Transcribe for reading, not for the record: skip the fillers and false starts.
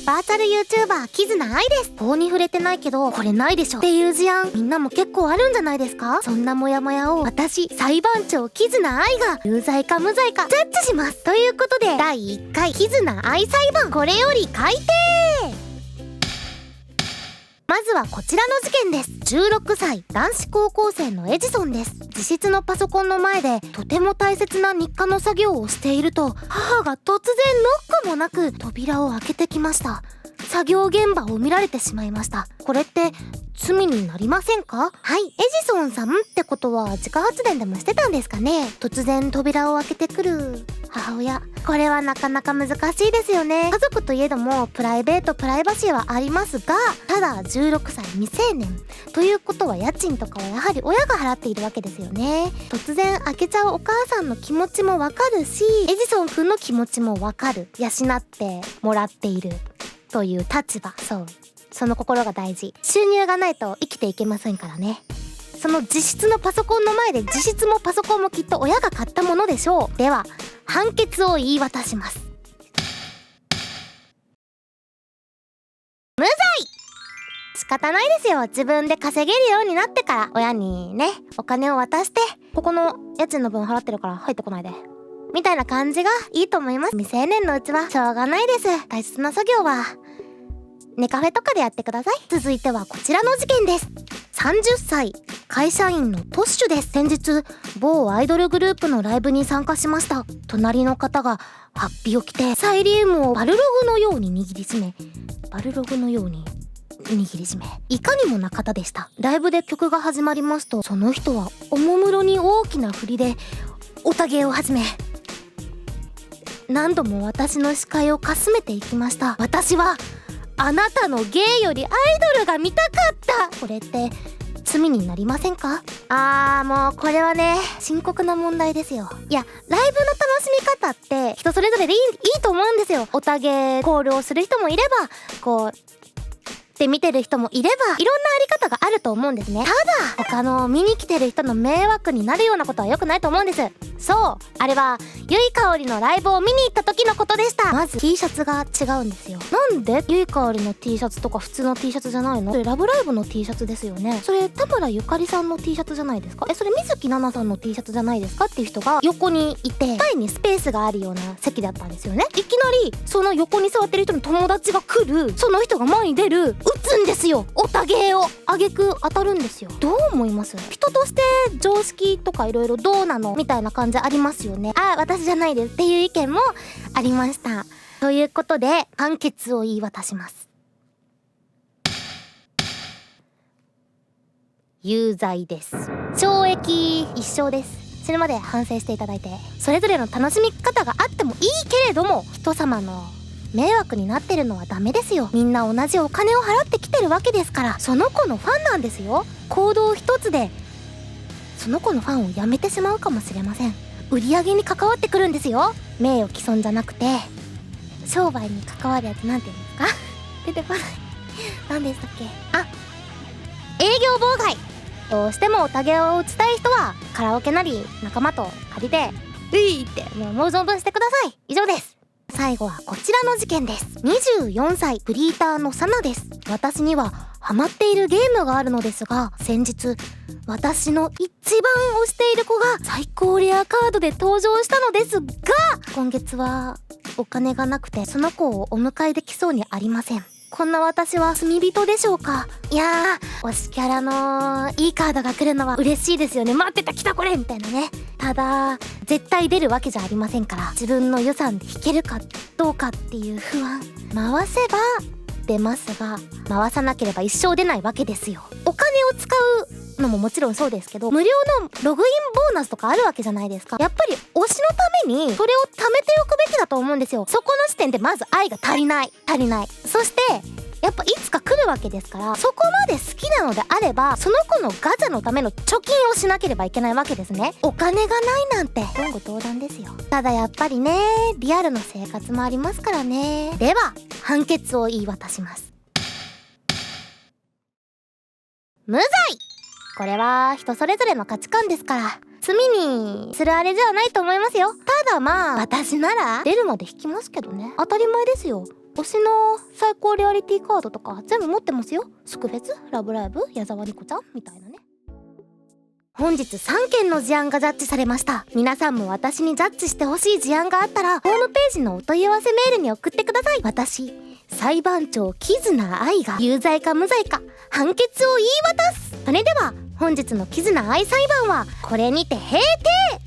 バーチャル YouTuber キズナアイです。法に触れてないけどこれないでしょっていう事案、みんなも結構あるんじゃないですか？そんなモヤモヤを私裁判長キズナアイが有罪か無罪かジャッジします。ということで第1回キズナアイ裁判、これより改定。まずはこちらの事件です。16歳男子高校生のエジソンです。自室のパソコンの前でとても大切な日課の作業をしていると、母が突然ノックもなく扉を開けてきました。作業現場を見られてしまいました。これって罪になりませんか？はい、エジソンさんってことは自家発電でもしてたんですかね。突然扉を開けてくる母親、これはなかなか難しいですよね。家族といえどもプライベートプライバシーはありますが、ただ16歳未成年ということは家賃とかはやはり親が払っているわけですよね。突然開けちゃうお母さんの気持ちもわかるし、エジソンくんの気持ちもわかる。養ってもらっているという立場、その心が大事。収入がないと生きていけませんからね。その自室のパソコンの前で、自室もパソコンもきっと親が買ったものでしょう。では判決を言い渡します。無罪。仕方ないですよ。自分で稼げるようになってから親にねお金を渡して、ここの家賃の分払ってるから入ってこないでみたいな感じがいいと思います。未成年のうちはしょうがないです。大切な作業はネカフェとかでやってください。続いてはこちらの事件です。30歳会社員のトッシュです。先日某アイドルグループのライブに参加しました。隣の方がハッピを着てサイリウムをバルログのように握りしめ、いかにもな方でした。ライブで曲が始まりますと、その人はおもむろに大きな振りでオタ芸を始め、何度も私の視界をかすめていきました。私はあなたの芸よりアイドルが見たかった。これって罪になりませんか？もうこれはね深刻な問題ですよ。いや、ライブの楽しみ方って人それぞれでいいと思うんですよ。オタ芸コールをする人もいれば、こうって見てる人もいれば、いろんなあり方があると思うんですね。ただ他の見に来てる人の迷惑になるようなことは良くないと思うんです。そう、あれはゆいかおりのライブを見に行った時のことでした。まず T シャツが違うんですよ。なんでゆいかおりの T シャツとか普通の T シャツじゃないの？それラブライブの T シャツですよね。それ田村ゆかりさんの T シャツじゃないですか？それ水木奈々さんの T シャツじゃないですかっていう人が横にいて、前にスペースがあるような席だったんですよね。いきなりその横に座ってる人の友達が来る、その人が前に出る、打つんですよ。オタ芸を挙句当たるんですよ。どう思います？人として常識とかいろいろどうなのみたいな感じありますよね。私じゃないですっていう意見もありました。ということで判決を言い渡します。有罪です。懲役一生です。死ぬまで反省していただいて、それぞれの楽しみ方があってもいいけれども、人様の迷惑になってるのはダメですよ。みんな同じお金を払ってきてるわけですから、その子のファンなんですよ。行動一つでその子のファンをやめてしまうかもしれません。売り上げに関わってくるんですよ。名誉毀損じゃなくて商売に関わるやつ、なんて言うんですか出てこない何でしたっけ？営業妨害。どうしてもオタ芸を打ちたい人はカラオケなり仲間と借りてってもう存分してください。以上です。最後はこちらの事件です。24歳フリーターのサナです。私にはハマっているゲームがあるのですが、先日私の一番推している子が最高レアカードで登場したのですが、今月はお金がなくてその子をお迎えできそうにありません。こんな私は罪人でしょうか？いやー、推しキャラのいいカードが来るのは嬉しいですよね。待ってた、来たこれみたいなね。ただ絶対出るわけじゃありませんから、自分の予算で引けるかどうかっていう不安。回せば出ますが、回さなければ一生出ないわけですよ。お金を使うのももちろんそうですけど、無料のログインボーナスとかあるわけじゃないですか。やっぱり推しのためにそれを貯めておくべきだと思うんですよ。そこの時点でまず愛が足りない。そしてやっぱいつか来るわけですから、そこまで好きなのであればその子のガチャのための貯金をしなければいけないわけですね。お金がないなんて言語道断ですよ。ただやっぱりね、リアルの生活もありますからね。では判決を言い渡します。無罪。これは人それぞれの価値観ですから罪にするあれじゃないと思いますよ。ただ私なら出るまで引きますけどね。当たり前ですよ。推しの最高レアリティカードとか全部持ってますよ。宿フェス、ラブライブ、矢沢ニコちゃんみたいなね。本日3件の事案がジャッジされました。皆さんも私にジャッジしてほしい事案があったらホームページのお問い合わせメールに送ってください。私裁判長キズナアイが有罪か無罪か判決を言い渡す。それでは本日のキズナアイ裁判はこれにて閉廷。